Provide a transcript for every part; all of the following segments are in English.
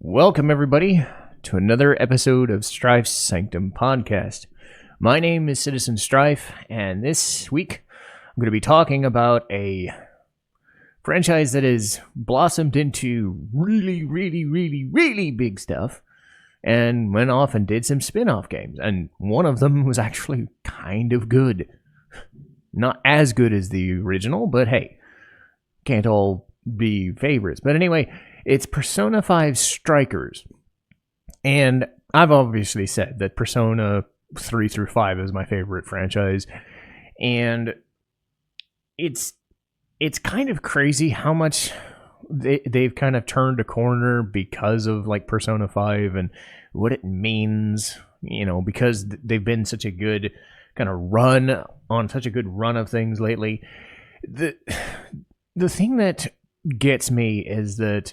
Welcome, everybody, to another episode of Strife's Sanctum podcast. My name is Citizen Strife, and this week I'm going to be talking about a franchise that has blossomed into really big stuff and went off and did some spin-off games, and one of them was actually kind of good. Not as good as the original, but hey, can't all be favorites. But anyway, it's Persona 5 Strikers. And I've obviously said that Persona 3 through 5 is my favorite franchise. And it's kind of crazy how much they've kind of turned a corner because of like Persona 5 and what it means, you know, because they've been such a good kind of run on such a good run of things lately. The thing that gets me is that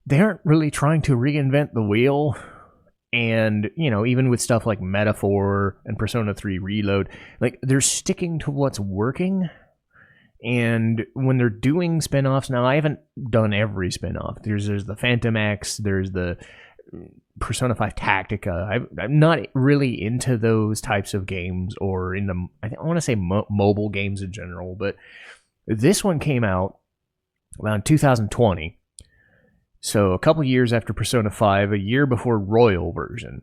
they aren't really trying to reinvent the wheel. And, you know, even with stuff like Metaphor and Persona 3 Reload, like, they're sticking to what's working. And when they're doing spin-offs, now I haven't done every spin-off. There's the Phantom X, there's the Persona 5 Tactica. I'm not really into those types of games, or in the, I want to say mobile games in general, but this one came out around 2020. So a couple years after Persona 5, a year before Royal version.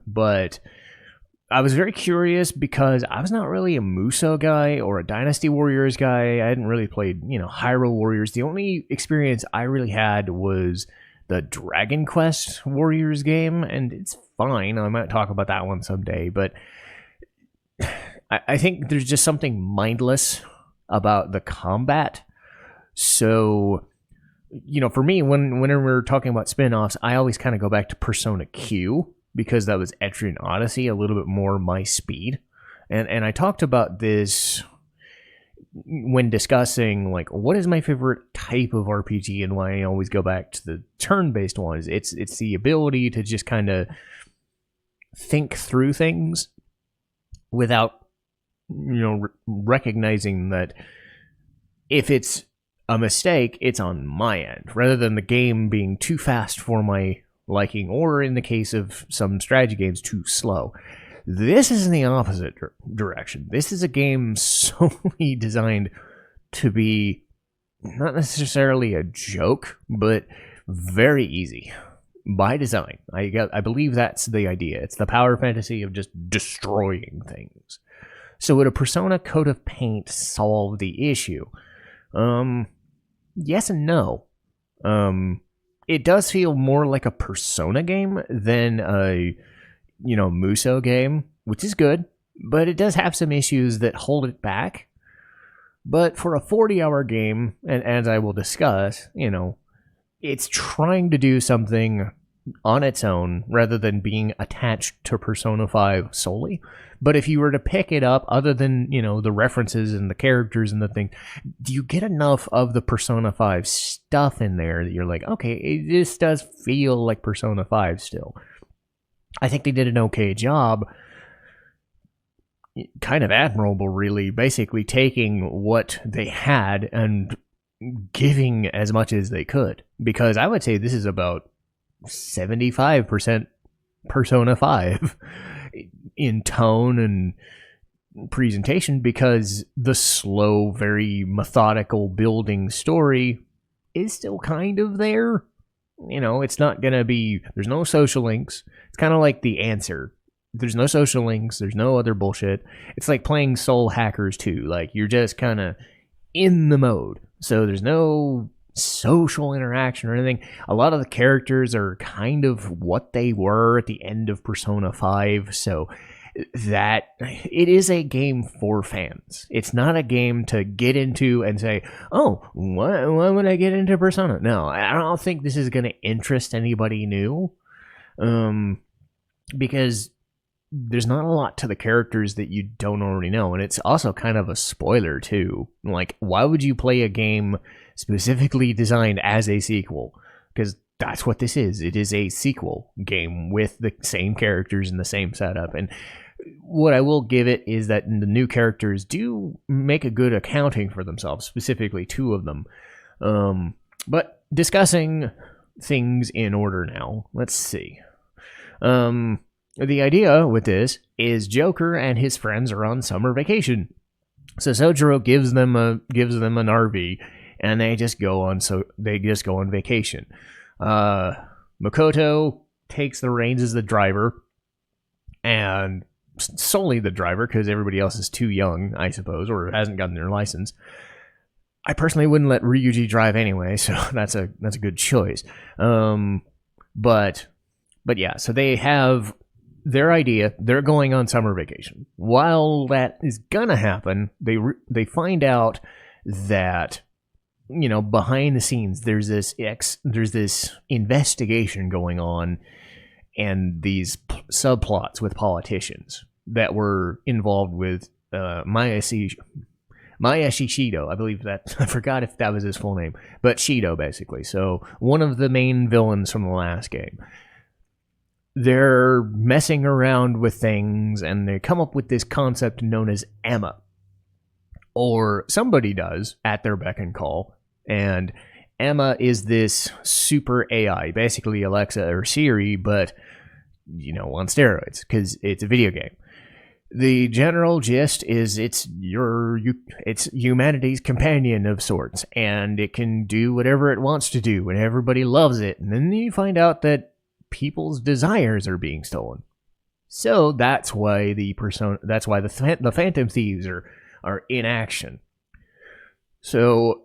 But I was very curious because I was not really a Musou guy or a Dynasty Warriors guy. I hadn't really played, Hyrule Warriors. The only experience I really had was the Dragon Quest Warriors game, and it's fine. I might talk about that one someday, but I think there's just something mindless about the combat. So, for me, whenever we're talking about spin-offs, I always kind of go back to Persona Q, because that was Etrian Odyssey, a little bit more my speed. And I talked about this when discussing, like, what is my favorite type of RPG and why I always go back to the turn-based ones. It's the ability to just kind of think through things without, recognizing that if it's a mistake, it's on my end, rather than the game being too fast for my liking, or in the case of some strategy games, too slow. This is in the opposite direction. This is a game solely designed to be not necessarily a joke, but very easy by design. I believe that's the idea. It's the power fantasy of just destroying things. So would a Persona coat of paint solve the issue? Yes and no. It does feel more like a Persona game than a, Musou game, which is good, but it does have some issues that hold it back. But for a 40-hour game, and as I will discuss, it's trying to do something on its own rather than being attached to Persona 5 solely. But if you were to pick it up, other than, the references and the characters and the thing, do you get enough of the Persona 5 stuff in there that you're like, okay, this does feel like Persona 5 still? I think they did an okay job, kind of admirable, really, basically taking what they had and giving as much as they could. Because I would say this is about 75% Persona 5 in tone and presentation, because the slow, very methodical building story is still kind of there. It's not gonna be, there's no social links. It's kind of like The Answer. There's no social links, there's no other bullshit. It's like playing Soul Hackers 2. Like, you're just kind of in the mode. So there's no social interaction or anything. A lot of the characters are kind of what they were at the end of Persona 5, so that it is a game for fans. It's not a game to get into and say, oh, why would I get into Persona? No, I don't think this is going to interest anybody new, because there's not a lot to the characters that you don't already know, and it's also kind of a spoiler too. Like, why would you play a game specifically designed as a sequel? Because that's what this is. It is a sequel game with the same characters and the same setup. And what I will give it is that the new characters do make a good accounting for themselves, specifically two of them. But discussing things in order now. Let's see. The idea with this is Joker and his friends are on summer vacation. So Sojiro gives them an RV, and they just go on vacation. Makoto takes the reins as the driver, and solely the driver because everybody else is too young, I suppose, or hasn't gotten their license. I personally wouldn't let Ryuji drive anyway, so that's a good choice. But yeah, so they have their idea. They're going on summer vacation. While that is gonna happen, they find out that, you know, behind the scenes there's this investigation going on, and these subplots with politicians that were involved with Masashi Shido. I believe that, I forgot if that was his full name, but Shido basically. So one of the main villains from the last game. They're messing around with things, and they come up with this concept known as Emma. Or somebody does, at their beck and call. And Emma is this super AI, basically Alexa or Siri, but, you know, on steroids, because it's a video game. The general gist is it's humanity's companion of sorts, and it can do whatever it wants to do, and everybody loves it. And then you find out that people's desires are being stolen. So that's why the Phantom Thieves are in action. So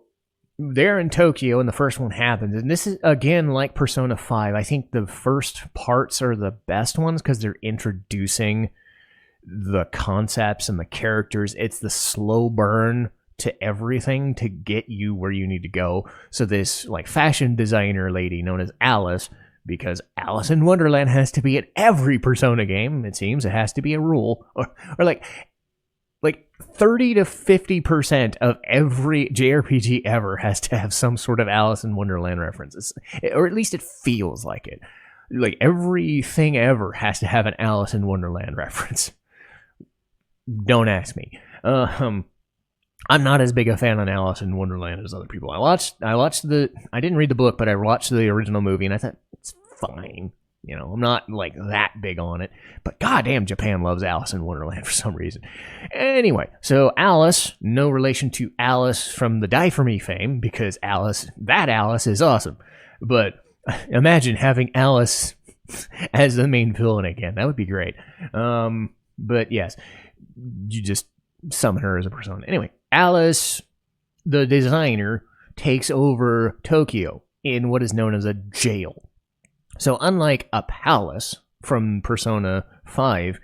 they're in Tokyo, and the first one happens. And this is, again, like Persona 5. I think the first parts are the best ones because they're introducing the concepts and the characters. It's the slow burn to everything to get you where you need to go. So this like fashion designer lady known as Alice, because Alice in Wonderland has to be in every Persona game, it seems. It has to be a rule. Or like 30 to 50% of every JRPG ever has to have some sort of Alice in Wonderland references. Or at least it feels like it. Like everything ever has to have an Alice in Wonderland reference. Don't ask me. I'm not as big a fan on Alice in Wonderland as other people. I didn't read the book, but I watched the original movie, and I thought, it's fine. You know, I'm not like that big on it, but goddamn, Japan loves Alice in Wonderland for some reason. Anyway, so Alice, no relation to Alice from the Die For Me fame, because that Alice is awesome. But imagine having Alice as the main villain again. That would be great. But yes, you just summon her as a persona. Anyway, Alice, the designer, takes over Tokyo in what is known as a jail. So unlike a palace from Persona 5,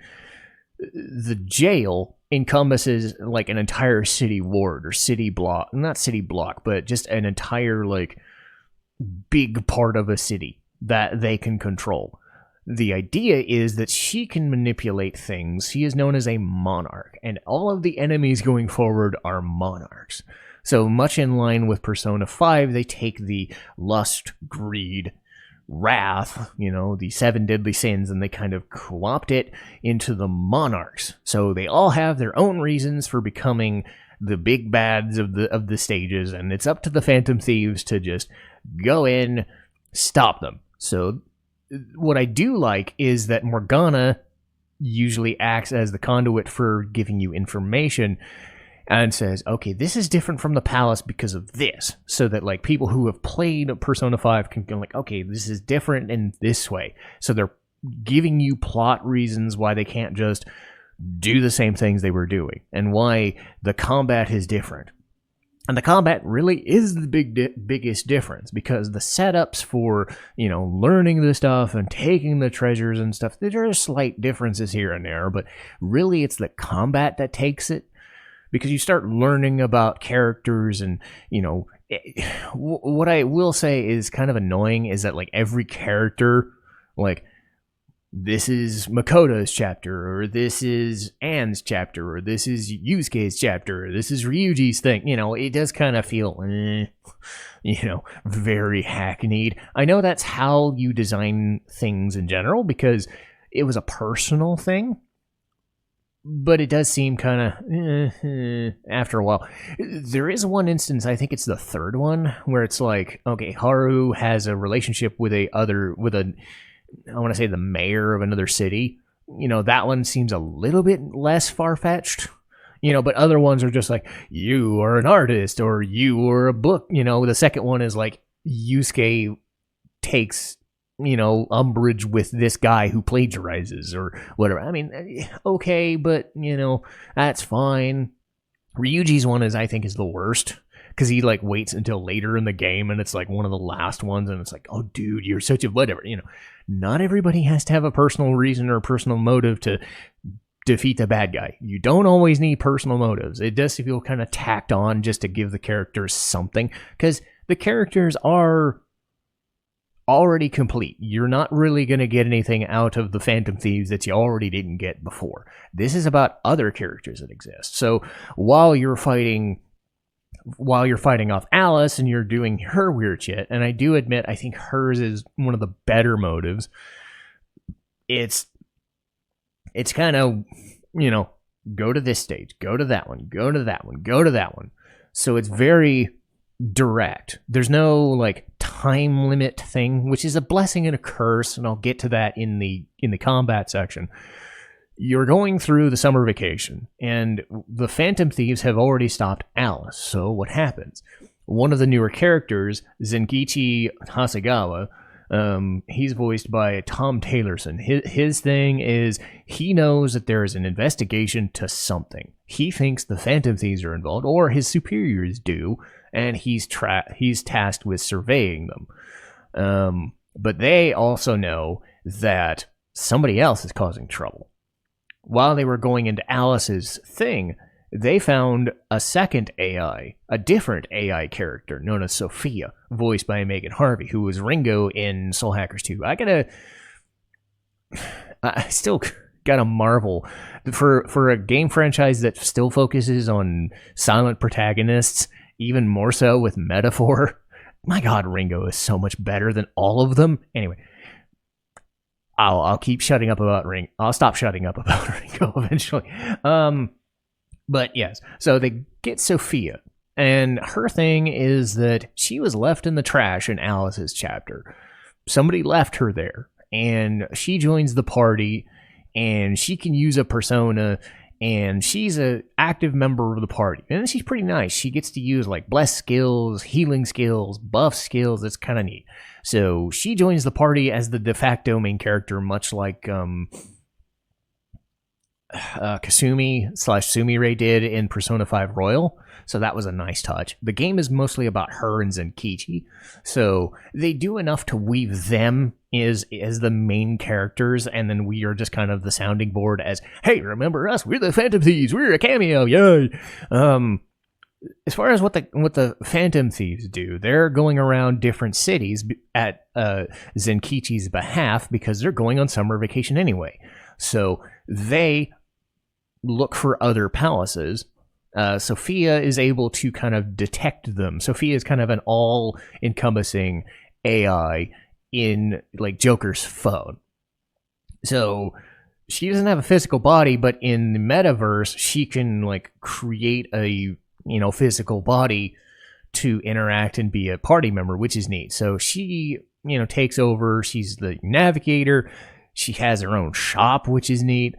the jail encompasses like an entire city ward or city block. Not city block, but just an entire like big part of a city that they can control. The idea is that she can manipulate things. She is known as a monarch, and all of the enemies going forward are monarchs. So much in line with Persona 5, they take the lust, greed, wrath, you know, the 7 deadly sins, and they kind of co-opt it into the monarchs. So they all have their own reasons for becoming the big bads of the stages, and it's up to the Phantom Thieves to just go in, stop them. So what I do like is that Morgana usually acts as the conduit for giving you information and says, okay, this is different from the palace because of this. So that like people who have played Persona 5 can go like, okay, this is different in this way. So they're giving you plot reasons why they can't just do the same things they were doing and why the combat is different. And the combat really is the biggest difference, because the setups for, you know, learning the stuff and taking the treasures and stuff, there are slight differences here and there, but really it's the combat that takes it, because you start learning about characters and, you know, what I will say is kind of annoying is that like every character, like, this is Makoto's chapter, or this is Anne's chapter, or this is Yusuke's chapter, or this is Ryuji's thing. You know, it does kind of feel, you know, very hackneyed. I know that's how you design things in general, because it was a personal thing. but it does seem kind of after a while. There is one instance, I think it's the third one, where it's like, okay, Haru has a relationship with I want to say the mayor of another city. That one seems a little bit less far-fetched. But other ones are just like, you are an artist, or you are a book. The second one is like, Yusuke takes umbrage with this guy who plagiarizes or whatever. I mean, okay, but that's fine. Ryuji's one I think is the worst, because he like waits until later in the game, and it's like one of the last ones, and it's like, oh dude, you're such a whatever. Not everybody has to have a personal reason or a personal motive to defeat the bad guy. You don't always need personal motives. It does feel kind of tacked on just to give the characters something, because the characters are already complete. You're not really going to get anything out of the Phantom Thieves that you already didn't get before. This is about other characters that exist. So while you're fighting off Alice and you're doing her weird shit, and I do admit I think hers is one of the better motives, it's kind of, go to this stage, go to that one, go to that one, go to that one. So it's very direct. There's no like time limit thing, which is a blessing and a curse, and I'll get to that in the combat section. You're going through the summer vacation, and the Phantom Thieves have already stopped Alice. So what happens? One of the newer characters, Zenkichi Hasegawa, he's voiced by Tom Taylorson. His thing is he knows that there is an investigation to something. He thinks the Phantom Thieves are involved, or his superiors do, and he's tasked with surveying them. But they also know that somebody else is causing trouble. While they were going into Alice's thing, they found a second AI, a different AI character known as Sophia, voiced by Megan Harvey, who was Ringo in Soul Hackers 2. I still gotta marvel for a game franchise that still focuses on silent protagonists, even more so with metaphor. My God, Ringo is so much better than all of them. Anyway, I'll keep shutting up about Ringo. I'll stop shutting up about Ringo eventually. But yes, so they get Sophia, and her thing is that she was left in the trash in Alice's chapter. Somebody left her there, and she joins the party, and she can use a persona, and she's an active member of the party. And she's pretty nice. She gets to use like bless skills, healing skills, buff skills. It's kind of neat. So she joins the party as the de facto main character, much like Kasumi/Sumire did in Persona 5 Royal. So that was a nice touch. The game is mostly about her and Zenkichi, so they do enough to weave them as the main characters, and then we are just kind of the sounding board as, hey, remember us? We're the Phantom Thieves. We're a cameo. Yay! As far as what the Phantom Thieves do, they're going around different cities at Zenkichi's behalf because they're going on summer vacation anyway. So they look for other palaces. Sophia is able to kind of detect them. Sophia is kind of an all-encompassing AI in like Joker's phone. So she doesn't have a physical body, but in the metaverse, she can like create a physical body to interact and be a party member, which is neat. So she takes over. She's the navigator. She has her own shop, which is neat.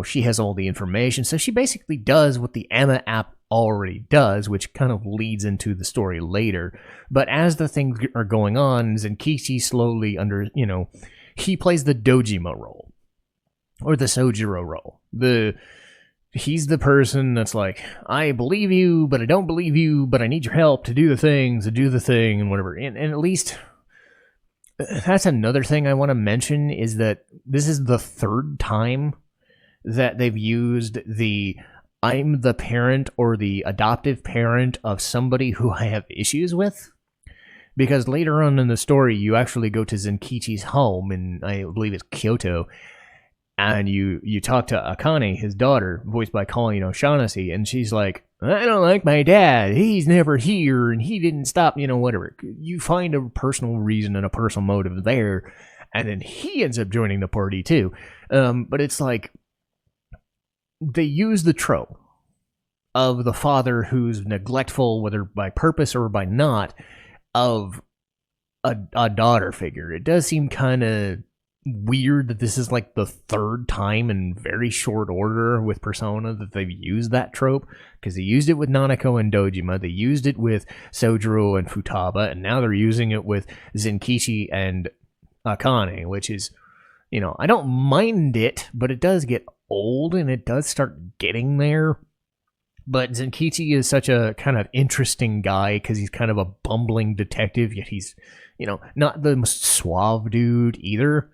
She has all the information. So she basically does what the Emma app already does, which kind of leads into the story later. But as the things are going on, Zenkichi slowly he plays the Dojima role, or the Sojiro role. He's the person that's like, I believe you, but I don't believe you, but I need your help to do the things, to do the thing, and whatever. And at least that's another thing I want to mention, is that this is the third time that they've used the I'm the parent or the adoptive parent of somebody who I have issues with. Because later on in the story, you actually go to Zenkichi's home, and I believe it's Kyoto, and you talk to Akane, his daughter, voiced by Colleen O'Shaughnessy, and she's like, I don't like my dad. He's never here, and he didn't stop, whatever. You find a personal reason and a personal motive there, and then he ends up joining the party too. But it's like, they use the trope of the father who's neglectful, whether by purpose or by not, of a daughter figure. It does seem kind of weird that this is like the third time in very short order with Persona that they've used that trope, because they used it with Nanako and Dojima, they used it with Sojiro and Futaba, and now they're using it with Zenkichi and Akane, which is, you know, I don't mind it, but it does get old and it does start getting there. But Zenkichi is such a kind of interesting guy because he's kind of a bumbling detective, yet he's, you know, not the most suave dude either.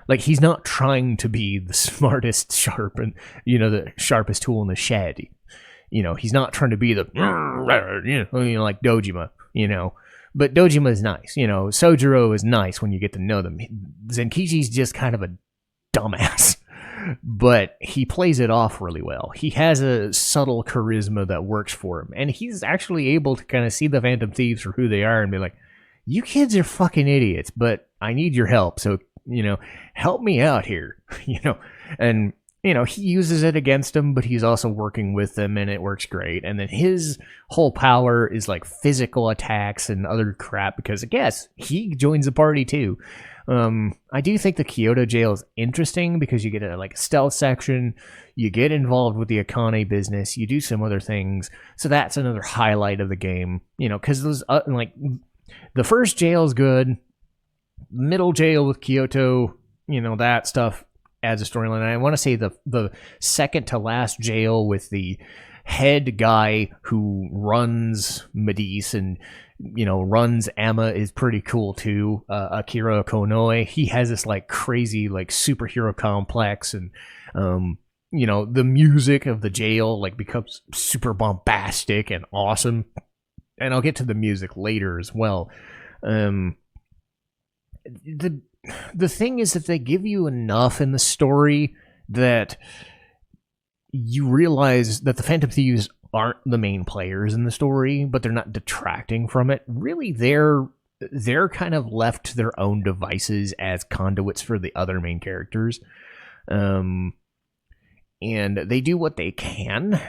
Like, he's not trying to be the smartest, sharp, and, you know, the sharpest tool in the shed. You know, he's not trying to be the, you know, like Dojima, you know. But Dojima is nice, you know. Sojiro is nice when you get to know them. Zenkichi's just kind of a dumbass. But he plays it off really well. He has a subtle charisma that works for him. And he's actually able to kind of see the Phantom Thieves for who they are and be like, you kids are fucking idiots, but I need your help. So, you know, help me out here, you know. And, you know, he uses it against them, but he's also working with them, and it works great. And then his whole power is like physical attacks and other crap because, I guess, he joins the party too. I do think the Kyoto jail is interesting because you get a like stealth section, you get involved with the Akane business, you do some other things. So that's another highlight of the game, you know, because those like the first jail is good, middle jail with Kyoto, you know, that stuff adds a storyline. And I want to say the second to last jail with the head guy who runs Medice and, you know, runs Amma is pretty cool too. Akira Konoe, he has this like crazy like superhero complex, and you know, the music of the jail like becomes super bombastic and awesome. And I'll get to the music later as well. The thing is that they give you enough in the story that you realize that the Phantom Thieves aren't the main players in the story, but they're not detracting from it. Really, they're kind of left to their own devices as conduits for the other main characters. And they do what they can,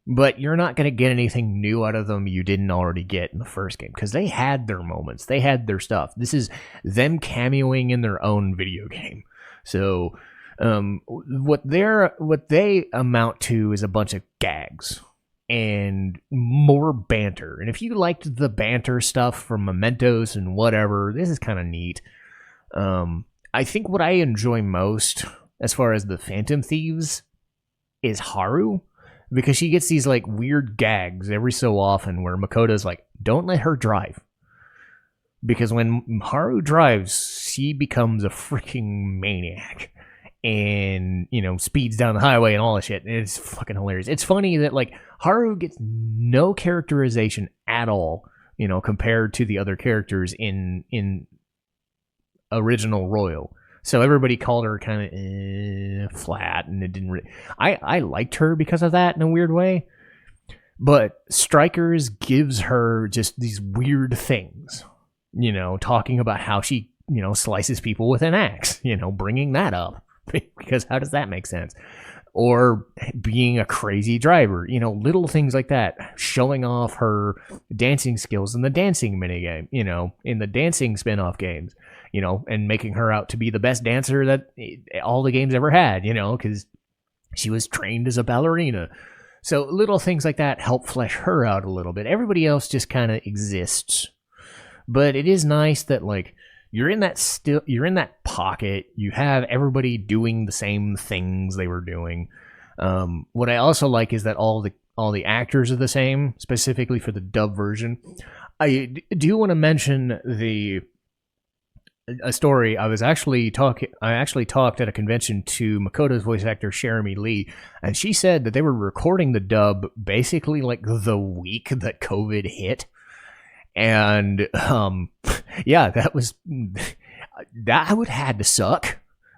but you're not going to get anything new out of them you didn't already get in the first game, because they had their moments. They had their stuff. This is them cameoing in their own video game. So what they amount to is a bunch of gags and more banter. And if you liked the banter stuff from Mementos and whatever, this is kind of neat. I think what I enjoy most as far as the Phantom Thieves is Haru, because she gets these like weird gags every so often where Makoto's like, don't let her drive. Because when Haru drives, she becomes a freaking maniac. And, you know, speeds down the highway and all that shit. It's fucking hilarious. It's funny that, like, Haru gets no characterization at all, you know, compared to the other characters in original Royal. So everybody called her kind of flat, and it didn't really... I liked her because of that in a weird way. But Strikers gives her just these weird things, you know, talking about how she, you know, slices people with an axe, you know, bringing that up. Because how does that make sense? Or being a crazy driver, you know, little things like that. Showing off her dancing skills in the dancing minigame, you know, in the dancing spinoff games, you know, and making her out to be the best dancer that all the games ever had, you know, because she was trained as a ballerina. So little things like that help flesh her out a little bit. Everybody else just kind of exists. But it is nice that, like, you're in that pocket. You have everybody doing the same things they were doing. What I also like is that all the actors are the same, specifically for the dub version. I do want to mention a story. I actually talked at a convention to Makoto's voice actor Jeremy Lee, and she said that they were recording the dub basically like the week that COVID hit. And yeah, that would had to suck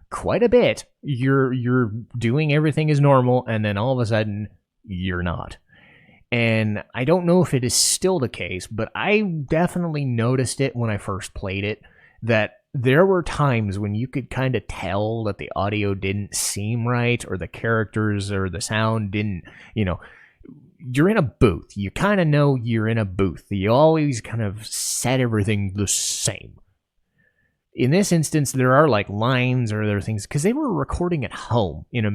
quite a bit. You're doing everything as normal, and then all of a sudden you're not. And I don't know if it is still the case, but I definitely noticed it when I first played it, that there were times when you could kind of tell that the audio didn't seem right, or the characters or the sound didn't, you're in a booth. You kind of know you're in a booth. You always kind of set everything the same. In this instance, there are like lines or other things because they were recording at home in a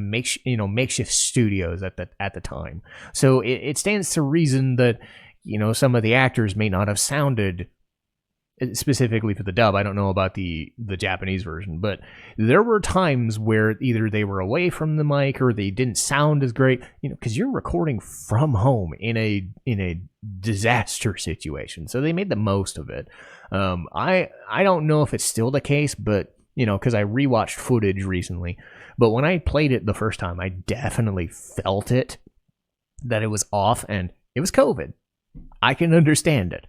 makeshift studios at the time. So it stands to reason that some of the actors may not have sounded specifically for the dub. I don't know about the Japanese version, but there were times where either they were away from the mic or they didn't sound as great, because you're recording from home in a disaster situation. So they made the most of it. I don't know if it's still the case, but because I rewatched footage recently, but when I played it the first time, I definitely felt it, that it was off, and it was COVID. I can understand it.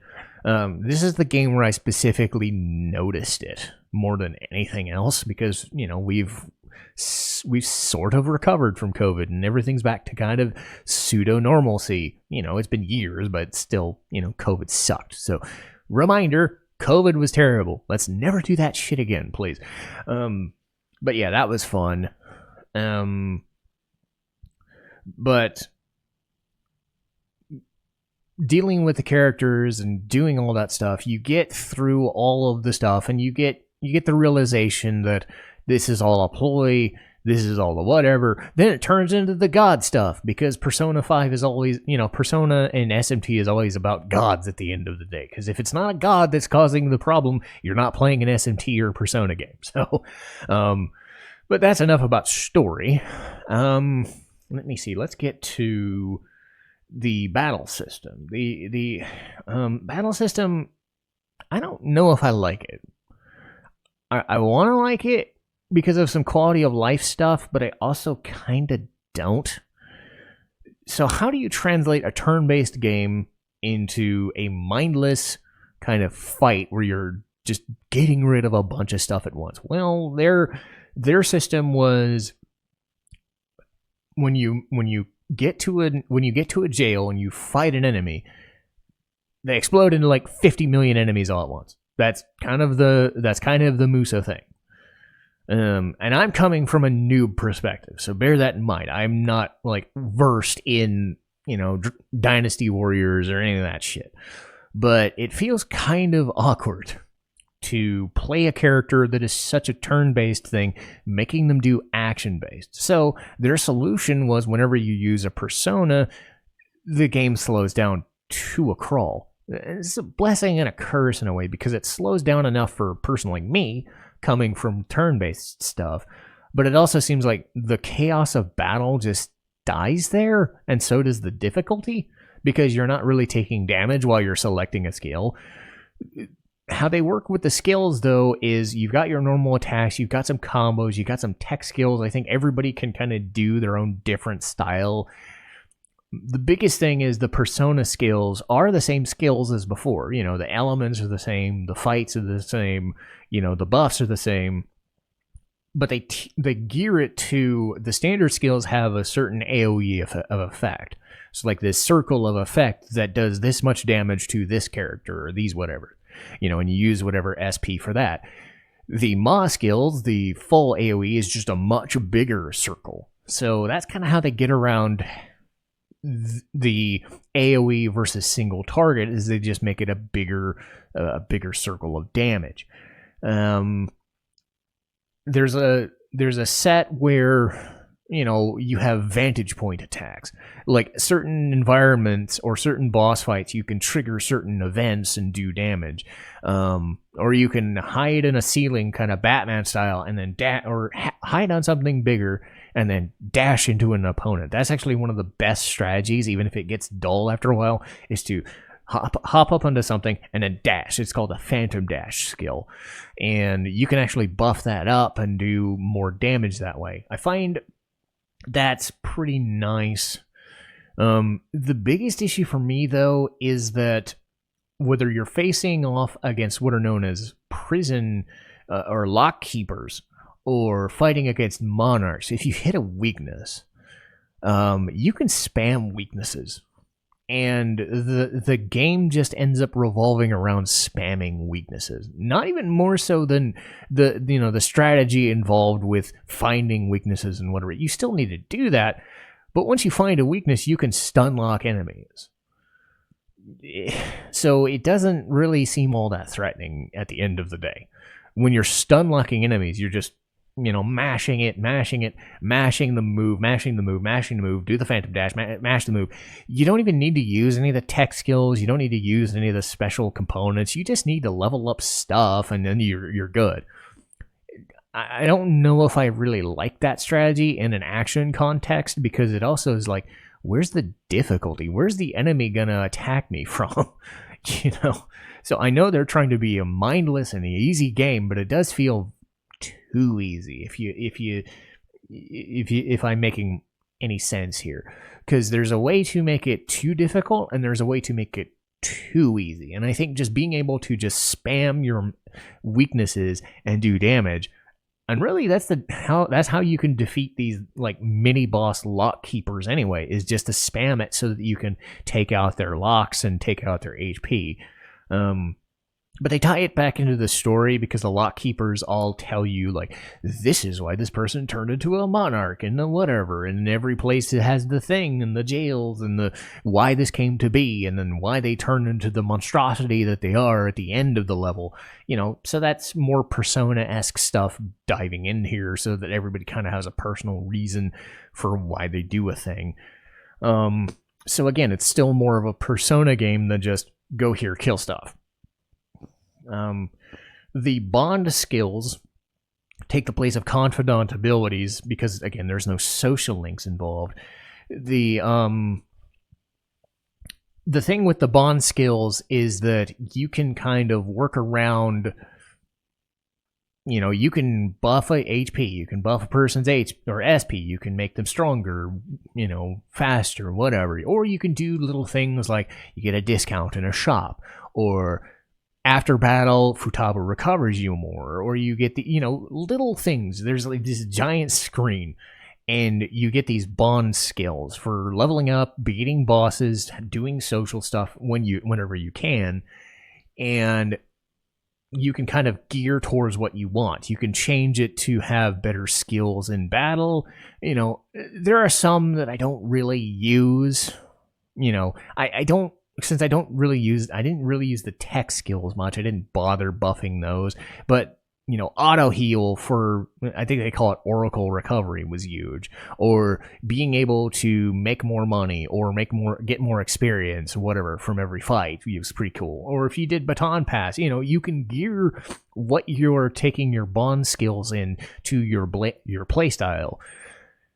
This is the game where I specifically noticed it more than anything else, because we've sort of recovered from COVID and everything's back to kind of pseudo normalcy. It's been years, but still, COVID sucked. So, reminder: COVID was terrible. Let's never do that shit again, please. But yeah, that was fun. But dealing with the characters and doing all that stuff, you get through all of the stuff, and you get the realization that this is all a ploy, this is all the whatever. Then it turns into the god stuff, because Persona 5 is always, Persona and SMT is always about gods at the end of the day. Because if it's not a god that's causing the problem, you're not playing an SMT or Persona game. So, but that's enough about story. Let me see. Let's get to the battle system. The battle system, I don't know if I like it. I want to like it because of some quality of life stuff, but I also kind of don't. So how do you translate a turn-based game into a mindless kind of fight where you're just getting rid of a bunch of stuff at once? Well, their system was when you get to a jail and you fight an enemy, they explode into like 50 million enemies all at once. That's kind of the Musou thing. And I'm coming from a noob perspective, so bear that in mind. I'm not like versed in, Dynasty Warriors or any of that shit. But it feels kind of awkward to play a character that is such a turn-based thing, making them do action-based. So their solution was, whenever you use a persona, the game slows down to a crawl. It's a blessing and a curse in a way, because it slows down enough for a person like me, coming from turn-based stuff, but it also seems like the chaos of battle just dies there, and so does the difficulty, because you're not really taking damage while you're selecting a skill. How they work with the skills, though, is you've got your normal attacks, you've got some combos, you've got some tech skills. I think everybody can kind of do their own different style. The biggest thing is the persona skills are the same skills as before. The elements are the same, the fights are the same, the buffs are the same. But they gear it to, the standard skills have a certain AoE of effect. So like this circle of effect that does this much damage to this character or these whatever. And you use whatever SP for that. The Ma skills, the full AoE, is just a much bigger circle. So that's kind of how they get around the AoE versus single target, is they just make it a bigger circle of damage. There's a set where you have vantage point attacks, like certain environments or certain boss fights. You can trigger certain events and do damage, or you can hide in a ceiling, kind of Batman style, and then hide on something bigger and then dash into an opponent. That's actually one of the best strategies, even if it gets dull after a while, is to hop up onto something and then dash. It's called a phantom dash skill, and you can actually buff that up and do more damage that way. I find that's pretty nice. The biggest issue for me, though, is that whether you're facing off against what are known as prison or lock keepers, or fighting against monarchs, if you hit a weakness, you can spam weaknesses. and the game just ends up revolving around spamming weaknesses. Not even more so than the strategy involved with finding weaknesses and whatever. You still need to do that, but once you find a weakness, you can stun lock enemies. So it doesn't really seem all that threatening at the end of the day. When you're stun locking enemies, you're just mashing the move, do the phantom dash, mash the move. You don't even need to use any of the tech skills. You don't need to use any of the special components. You just need to level up stuff, and then you're good. I don't know if I really like that strategy in an action context, because it also is like, where's the difficulty? Where's the enemy gonna attack me from? So I know they're trying to be a mindless and easy game, but it does feel too easy, if I'm making any sense here, because there's a way to make it too difficult and there's a way to make it too easy. And I think just being able to just spam your weaknesses and do damage, and really that's how you can defeat these like mini boss lock keepers anyway, is just to spam it so that you can take out their locks and take out their HP. But they tie it back into the story, because the lock keepers all tell you, like, this is why this person turned into a monarch and the whatever, and in every place it has the thing and the jails and the why this came to be, and then why they turn into the monstrosity that they are at the end of the level. So that's more Persona-esque stuff diving in here, so that everybody kind of has a personal reason for why they do a thing. So again, it's still more of a Persona game than just go here, kill stuff. The bond skills take the place of confidant abilities, because again, there's no social links involved. The thing with the bond skills is that you can kind of work around, you can buff a HP, you can buff a person's HP or SP, you can make them stronger, faster, whatever. Or you can do little things like you get a discount in a shop, or after battle, Futaba recovers you more, or you get the, little things. There's like this giant screen, and you get these bond skills for leveling up, beating bosses, doing social stuff whenever you can, and you can kind of gear towards what you want. You can change it to have better skills in battle. There are some that I don't really use. I don't. Since I didn't really use the tech skills much, I didn't bother buffing those. But, auto heal for, I think they call it Oracle Recovery, was huge. Or being able to make more money or get more experience, whatever, from every fight was pretty cool. Or if you did Baton Pass, you can gear what you're taking your bond skills in to your play style.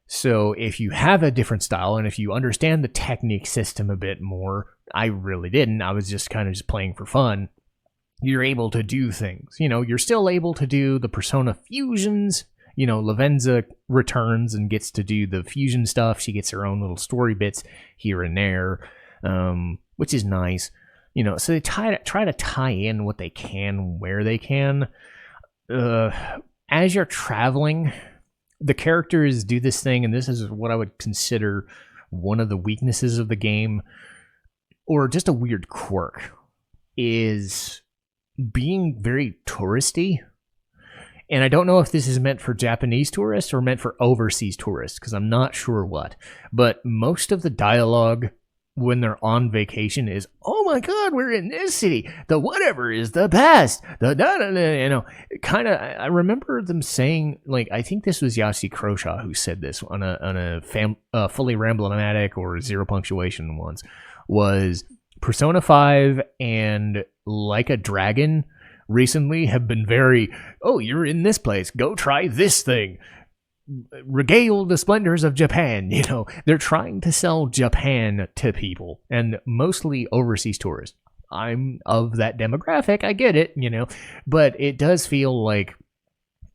So if you have a different style, and if you understand the technique system a bit more, I really didn't. I was just kind of playing for fun. You're able to do things. You're still able to do the Persona fusions. Lavenza returns and gets to do the fusion stuff. She gets her own little story bits here and there, which is nice. So they try to tie in what they can where they can. As you're traveling, the characters do this thing, and this is what I would consider one of the weaknesses of the game, or just a weird quirk, is being very touristy. And I don't know if this is meant for Japanese tourists or meant for overseas tourists, because I'm not sure what. But most of the dialogue when they're on vacation is, oh my god, we're in this city, the whatever is the best, the da-da-da, kind of. I remember them saying, like, I think this was Yashi Croshaw who said this on a fully Ramblematic or Zero Punctuation once, was Persona 5 and Like a Dragon recently have been very, oh, you're in this place, go try this thing, regale the splendors of Japan. They're trying to sell Japan to people, and mostly overseas tourists. I'm of that demographic, I get it, but it does feel like,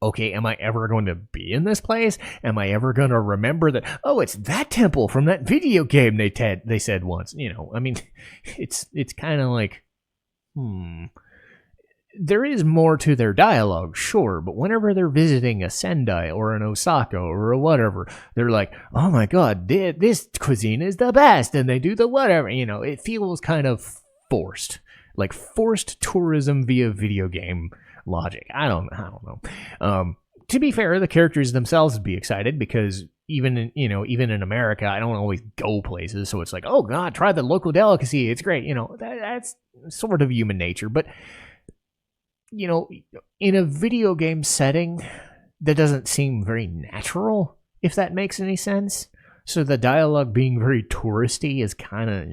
okay, am I ever going to be in this place? Am I ever going to remember that, oh, it's that temple from that video game they said once? I mean, it's kind of like, there is more to their dialogue, sure, but whenever they're visiting a Sendai or an Osaka or a whatever, they're like, oh my god, this cuisine is the best, and they do the whatever. It feels kind of forced. Like forced tourism via video game logic. I don't know. To be fair, the characters themselves would be excited because even in America, I don't always go places, so it's like, oh god, try the local delicacy, it's great. That's sort of human nature, but in a video game setting, that doesn't seem very natural, if that makes any sense. So the dialogue being very touristy is kind of,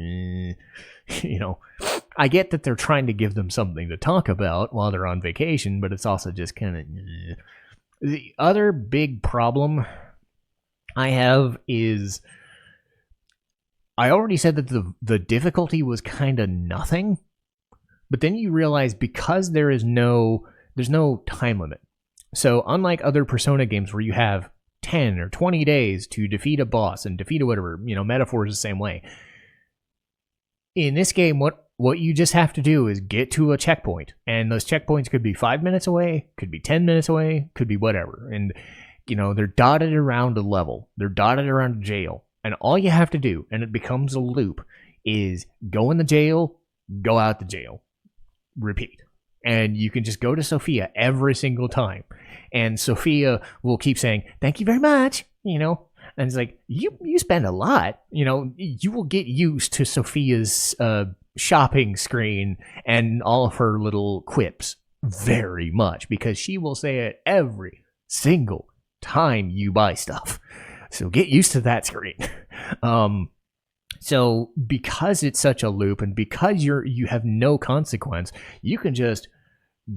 I get that they're trying to give them something to talk about while they're on vacation, but it's also just kind of. The other big problem I have is I already said that the difficulty was kind of nothing, but then you realize because there's no time limit. So unlike other Persona games where you have 10 or 20 days to defeat a boss and defeat a whatever, metaphor is the same way. In this game, what you just have to do is get to a checkpoint, and those checkpoints could be 5 minutes away, could be 10 minutes away, could be whatever. And, they're dotted around a level. They're dotted around a jail. And all you have to do, and it becomes a loop, is go in the jail, go out the jail, repeat. And you can just go to Sophia every single time. And Sophia will keep saying, thank you very much, And it's like, you spend a lot, you will get used to Sophia's shopping screen and all of her little quips very much, because she will say it every single time you buy stuff. So get used to that screen. So because it's such a loop and because you have no consequence, you can just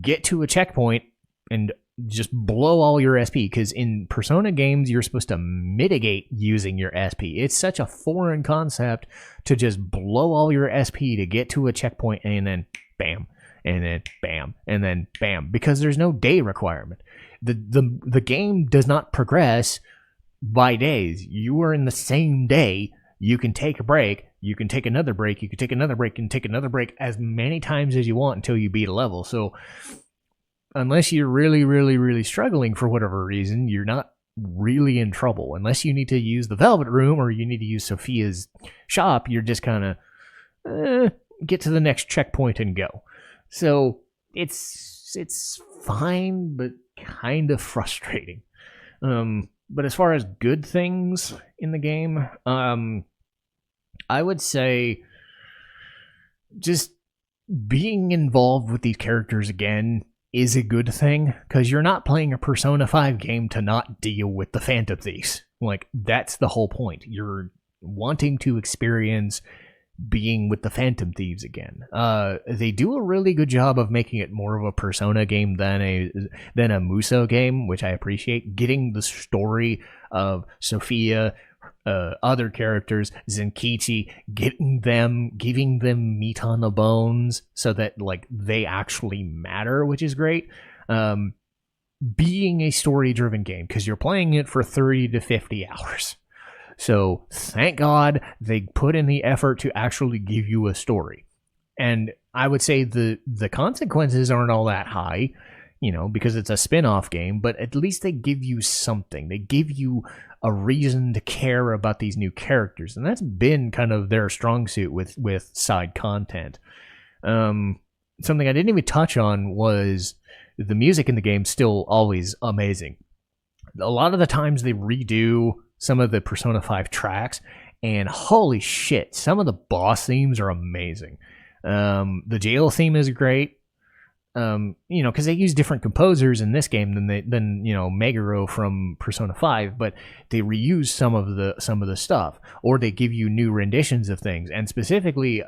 get to a checkpoint and just blow all your SP, because in Persona games, you're supposed to mitigate using your SP. It's such a foreign concept to just blow all your SP to get to a checkpoint and then bam, and then bam, and then bam, because there's no day requirement. The game does not progress by days. You are in the same day. You can take a break, you can take another break, you can take another break, and take another break as many times as you want until you beat a level. So unless you're really, really, really struggling for whatever reason, you're not really in trouble. Unless you need to use the Velvet Room or you need to use Sophia's shop, you're just kind of get to the next checkpoint and go. So it's fine, but kind of frustrating. But as far as good things in the game, I would say just being involved with these characters again is a good thing, because you're not playing a Persona 5 game to not deal with the Phantom Thieves. Like, that's the whole point. You're wanting to experience being with the Phantom Thieves again. They do a really good job of making it more of a Persona game than a Musou game, which I appreciate. Getting the story of Sophia, other characters, Zenkichi, giving them meat on the bones so that like they actually matter, which is great. Being a story-driven game, because you're playing it for 30 to 50 hours. So thank God they put in the effort to actually give you a story. And I would say the consequences aren't all that high, because it's a spin-off game, but at least they give you something. They give you a reason to care about these new characters. And that's been kind of their strong suit with side content. Something I didn't even touch on was the music in the game still always amazing. A lot of the times they redo some of the Persona 5 tracks, and holy shit, some of the boss themes are amazing. The jail theme is great. Because they use different composers in this game than Meguro from Persona 5, but they reuse some of the stuff, or they give you new renditions of things. And specifically,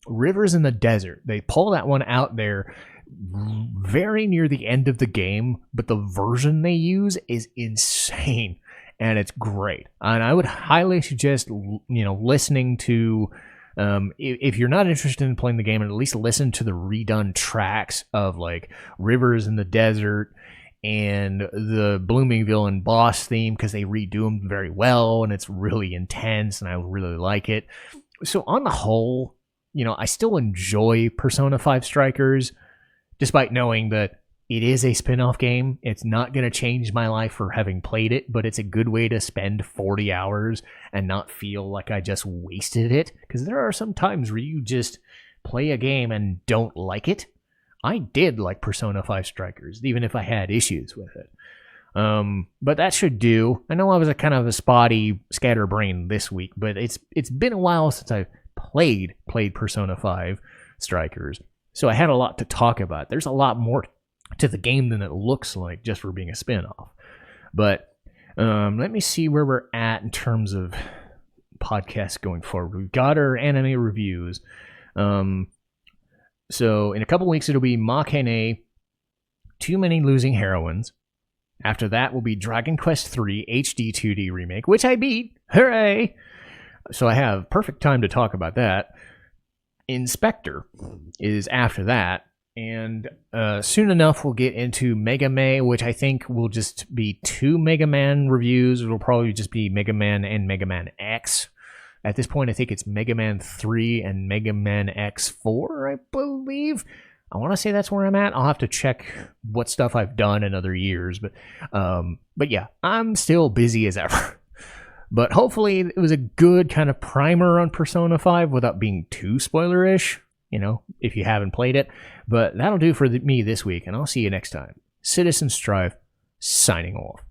Rivers in the Desert, they pull that one out there very near the end of the game, but the version they use is insane. And it's great. And I would highly suggest, listening to, if you're not interested in playing the game, at least listen to the redone tracks of like Rivers in the Desert and the Blooming Villain boss theme, because they redo them very well and it's really intense and I really like it. So on the whole, I still enjoy Persona 5 Strikers, despite knowing that it is a spin-off game. It's not going to change my life for having played it, but it's a good way to spend 40 hours and not feel like I just wasted it. Because there are some times where you just play a game and don't like it. I did like Persona 5 Strikers, even if I had issues with it. But that should do. I know I was a kind of a spotty scatterbrain this week, but it's been a while since I've played Persona 5 Strikers. So I had a lot to talk about. There's a lot more to the game than it looks like just for being a spin-off. But let me see where we're at in terms of podcasts going forward. We've got our anime reviews. So in a couple weeks, it'll be Makeine, Too Many Losing Heroines. After that will be Dragon Quest III HD 2D Remake, which I beat. Hooray! So I have perfect time to talk about that. Spectre is after that. And soon enough, we'll get into Mega Man, which I think will just be 2 Mega Man reviews. It'll probably just be Mega Man and Mega Man X. At this point, I think it's Mega Man 3 and Mega Man X4, I believe. I want to say that's where I'm at. I'll have to check what stuff I've done in other years. But yeah, I'm still busy as ever. But hopefully it was a good kind of primer on Persona 5 without being too spoilerish. You know, if you haven't played it. But that'll do for me this week, and I'll see you next time. Citizen Strife, signing off.